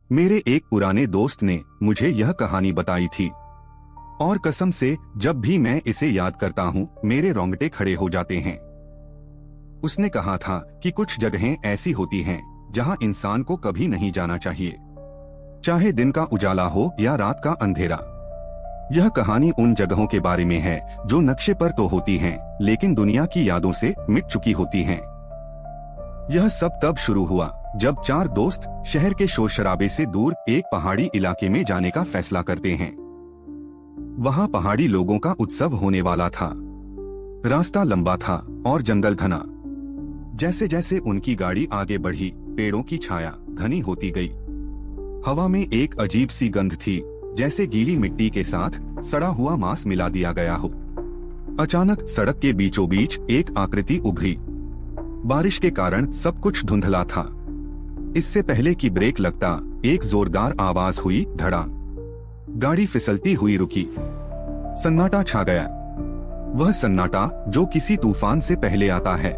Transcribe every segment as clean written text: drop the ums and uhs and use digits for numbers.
मेरे एक पुराने दोस्त ने मुझे यह कहानी बताई थी और कसम से जब भी मैं इसे याद करता हूँ मेरे रोंगटे खड़े हो जाते हैं। उसने कहा था कि कुछ जगहें ऐसी होती हैं जहाँ इंसान को कभी नहीं जाना चाहिए, चाहे दिन का उजाला हो या रात का अंधेरा। यह कहानी उन जगहों के बारे में है जो नक्शे पर तो होती हैं, लेकिन दुनिया की यादों से मिट चुकी होती हैं। यह सब तब शुरू हुआ जब चार दोस्त शहर के शोर शराबे से दूर एक पहाड़ी इलाके में जाने का फैसला करते हैं। वहाँ पहाड़ी लोगों का उत्सव होने वाला था। रास्ता लंबा था और जंगल घना। जैसे जैसे उनकी गाड़ी आगे बढ़ी, पेड़ों की छाया घनी होती गई। हवा में एक अजीब सी गंध थी, जैसे गीली मिट्टी के साथ सड़ा हुआ मांस मिला दिया गया हो। अचानक सड़क के बीचों बीच एक आकृति उभरी। बारिश के कारण सब कुछ धुंधला था। इससे पहले कि ब्रेक लगता, एक जोरदार आवाज हुई, धड़ाम। गाड़ी फिसलती हुई रुकी। सन्नाटा छा गया, वह सन्नाटा जो किसी तूफान से पहले आता है।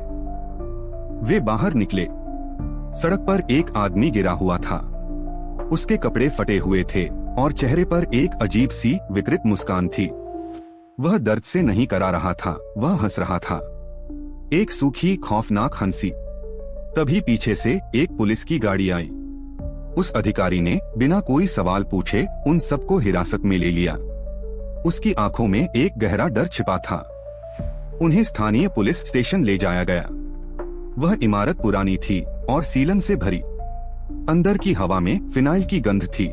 वे बाहर निकले। सड़क पर एक आदमी गिरा हुआ था। उसके कपड़े फटे हुए थे और चेहरे पर एक अजीब सी विकृत मुस्कान थी। वह दर्द से नहीं करा रहा था, वह हंस रहा था, एक सूखी खौफनाक हंसी। तभी पीछे से एक पुलिस की गाड़ी आई। उस अधिकारी ने बिना कोई सवाल पूछे उन सबको हिरासत में ले लिया। उसकी आंखों में एक गहरा डर छिपा था। उन्हें स्थानीय पुलिस स्टेशन ले जाया गया। वह इमारत पुरानी थी और सीलन से भरी। अंदर की हवा में फिनाइल की गंध थी,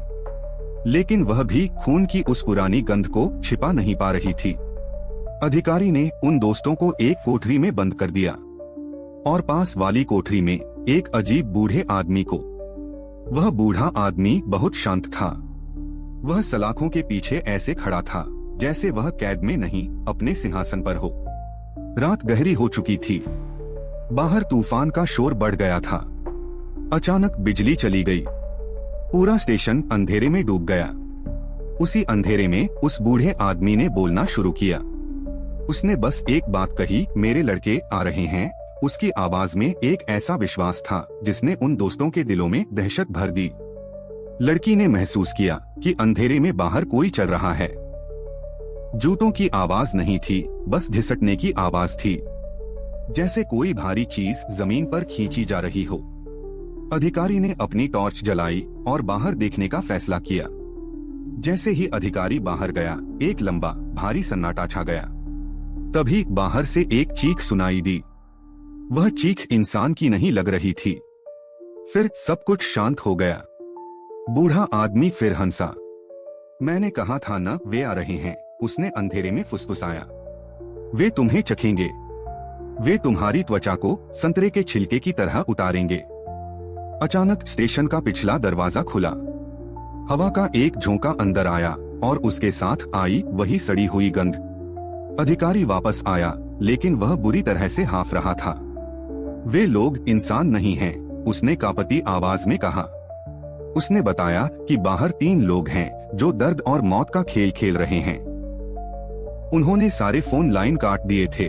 लेकिन वह भी खून की उस पुरानी गंध को छिपा नहीं पा रही थी। अधिकारी ने उन दोस्तों को एक कोठरी में बंद कर दिया और पास वाली कोठरी में एक अजीब बूढ़े आदमी को। वह बूढ़ा आदमी बहुत शांत था। वह सलाखों के पीछे ऐसे खड़ा था जैसे वह कैद में नहीं, अपने सिंहासन पर हो। रात गहरी हो चुकी थी। बाहर तूफान का शोर बढ़ गया था। अचानक बिजली चली गई। पूरा स्टेशन अंधेरे में डूब गया। उसी अंधेरे में उस बूढ़े आदमी ने बोलना शुरू किया। उसने बस एक बात कही, मेरे लड़के आ रहे हैं। उसकी आवाज में एक ऐसा विश्वास था जिसने उन दोस्तों के दिलों में दहशत भर दी। लड़की ने महसूस किया कि अंधेरे में बाहर कोई चल रहा है। जूतों की आवाज नहीं थी, बस घिसटने की आवाज थी, जैसे कोई भारी चीज जमीन पर खींची जा रही हो। अधिकारी ने अपनी टॉर्च जलाई और बाहर देखने का फैसला किया। जैसे ही अधिकारी बाहर गया, एक लंबा भारी सन्नाटा छा गया। तभी बाहर से एक चीख सुनाई दी। वह चीख इंसान की नहीं लग रही थी। फिर सब कुछ शांत हो गया। बूढ़ा आदमी फिर हंसा। मैंने कहा था ना, वे आ रहे हैं, उसने अंधेरे में फुसफुसाया। वे तुम्हें चखेंगे। वे तुम्हारी त्वचा को संतरे के छिलके की तरह उतारेंगे। अचानक स्टेशन का पिछला दरवाजा खुला। हवा का एक झोंका अंदर आया और उसके साथ आई वही सड़ी हुई गंध। अधिकारी वापस आया, लेकिन वह बुरी तरह से हाँफ रहा था। वे लोग इंसान नहीं हैं, उसने कांपती आवाज में कहा। उसने बताया कि बाहर 3 लोग हैं जो दर्द और मौत का खेल खेल रहे हैं। उन्होंने सारे फोन लाइन काट दिए थे।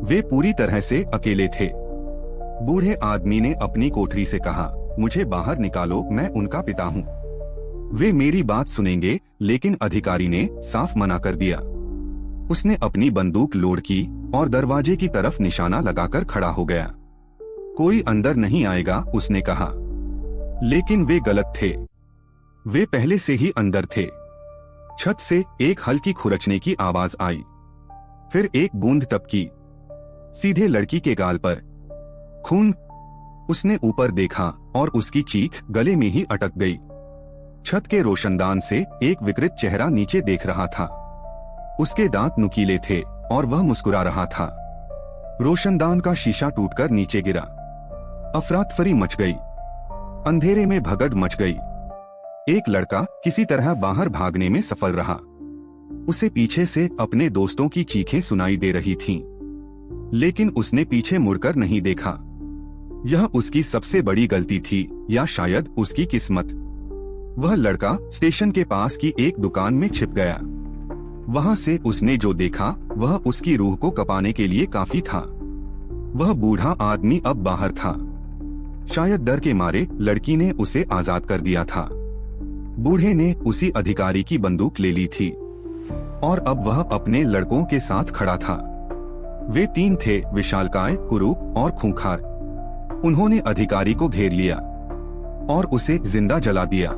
वे पूरी तरह से अकेले थे। बूढ़े आदमी ने अपनी कोठरी से कहा, मुझे बाहर निकालो, मैं उनका पिता हूँ। वे मेरी बात सुनेंगे, लेकिन अधिकारी ने साफ मना कर दिया। उसने अपनी बंदूक लोड की और दरवाजे की तरफ निशाना लगाकर खड़ा हो गया। कोई अंदर नहीं आएगा, उसने कहा। लेकिन वे गलत थे। वे पहले से ही अंदर थे। छत से एक हल्की खुरचने की आवाज आई। फिर एक बूंद टपकी, सीधे लड़की के गाल पर। खून। उसने ऊपर देखा और उसकी चीख गले में ही अटक गई। छत के रोशनदान से एक विकृत चेहरा नीचे देख रहा था। उसके दांत नुकीले थे और वह मुस्कुरा रहा था। रोशनदान का शीशा टूटकर नीचे गिरा। अफरातफरी मच गई। अंधेरे में भगदड़ मच गई। एक लड़का किसी तरह बाहर भागने में सफल रहा। उसे पीछे से अपने दोस्तों की चीखें सुनाई दे रही थीं, लेकिन उसने पीछे मुड़कर नहीं देखा। यह उसकी सबसे बड़ी गलती थी, या शायद उसकी किस्मत। वह लड़का स्टेशन के पास की एक दुकान में छिप गया। वहां से उसने जो देखा वह उसकी रूह को कपाने के लिए काफी था। वह बूढ़ा आदमी अब बाहर था। शायद डर के मारे लड़की ने उसे आजाद कर दिया था। बूढ़े ने उसी अधिकारी की बंदूक ले ली थी और अब वह अपने लड़कों के साथ खड़ा था। वे 3 थे, विशालकाय, कुरूप और खूंखार। उन्होंने अधिकारी को घेर लिया और उसे जिंदा जला दिया।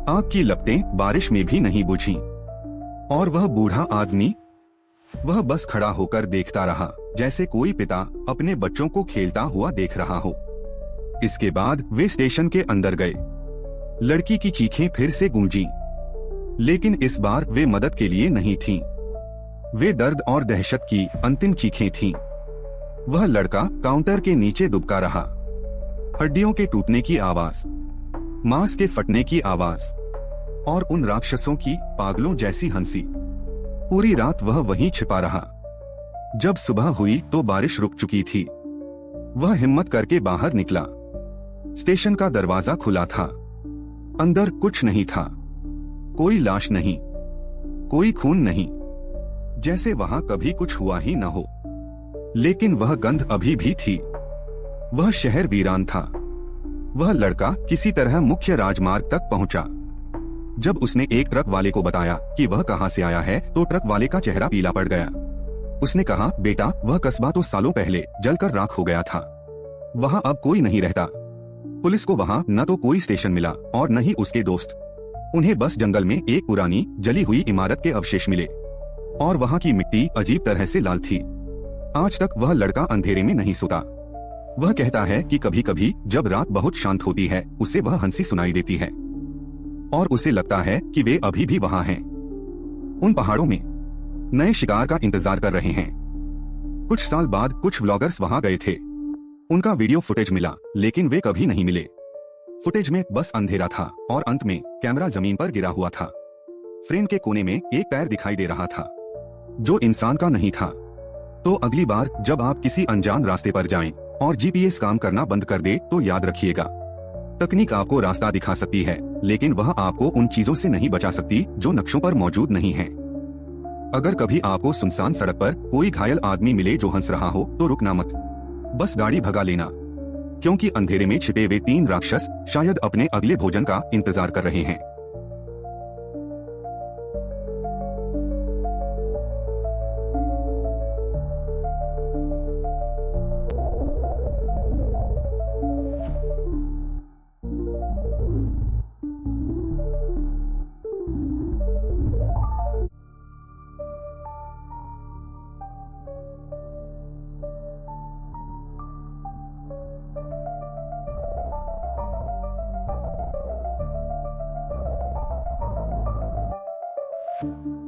आग की लपटें बारिश में भी नहीं बुझी और वह बूढ़ा आदमी, वह बस खड़ा होकर देखता रहा, जैसे कोई पिता अपने बच्चों को खेलता हुआ देख रहा हो। इसके बाद वे स्टेशन के अंदर गए। लड़की की चीखें फिर से गूंजी, लेकिन इस बार वे मदद के लिए नहीं थीं। वे दर्द और दहशत की अंतिम चीखें थीं। वह लड़का काउंटर के नीचे दुबका रहा। हड्डियों के टूटने की आवाज, मांस के फटने की आवाज और उन राक्षसों की पागलों जैसी हंसी। पूरी रात वह वहीं छिपा रहा। जब सुबह हुई तो बारिश रुक चुकी थी। वह हिम्मत करके बाहर निकला। स्टेशन का दरवाजा खुला था। अंदर कुछ नहीं था। कोई लाश नहीं, कोई खून नहीं, जैसे वहां कभी कुछ हुआ ही न हो। लेकिन वह गंध अभी भी थी। वह शहर वीरान था। वह लड़का किसी तरह मुख्य राजमार्ग तक पहुंचा। जब उसने एक ट्रक वाले को बताया कि वह कहां से आया है, तो ट्रक वाले का चेहरा पीला पड़ गया। उसने कहा, बेटा, वह कस्बा तो सालों पहले जलकर राख हो गया था। वहां अब कोई नहीं रहता। पुलिस को वहां न तो कोई स्टेशन मिला और न ही उसके दोस्त। उन्हें बस जंगल में एक पुरानी जली हुई इमारत के अवशेष मिले और वहां की मिट्टी अजीब तरह से लाल थी। आज तक वह लड़का अंधेरे में नहीं सोता। वह कहता है कि कभी कभी जब रात बहुत शांत होती है, उसे वह हंसी सुनाई देती है और उसे लगता है कि वे अभी भी वहां हैं। उन पहाड़ों में नए शिकार का इंतजार कर रहे हैं। कुछ साल बाद कुछ व्लॉगर्स वहां गए थे। उनका वीडियो फुटेज मिला, लेकिन वे कभी नहीं मिले। फुटेज में बस अंधेरा था और अंत में कैमरा जमीन पर गिरा हुआ था। फ्रेम के कोने में एक पैर दिखाई दे रहा था, जो इंसान का नहीं था। तो अगली बार जब आप किसी अनजान रास्ते पर जाएं और जीपीएस काम करना बंद कर दे, तो याद रखिएगा, तकनीक आपको रास्ता दिखा सकती है, लेकिन वह आपको उन चीजों से नहीं बचा सकती जो नक्शों पर मौजूद नहीं हैं। अगर कभी आपको सुनसान सड़क पर कोई घायल आदमी मिले जो हंस रहा हो, तो रुकना मत, बस गाड़ी भगा लेना, क्योंकि अंधेरे में छिपे वे 3 राक्षस शायद अपने अगले भोजन का इंतजार कर रहे हैं। you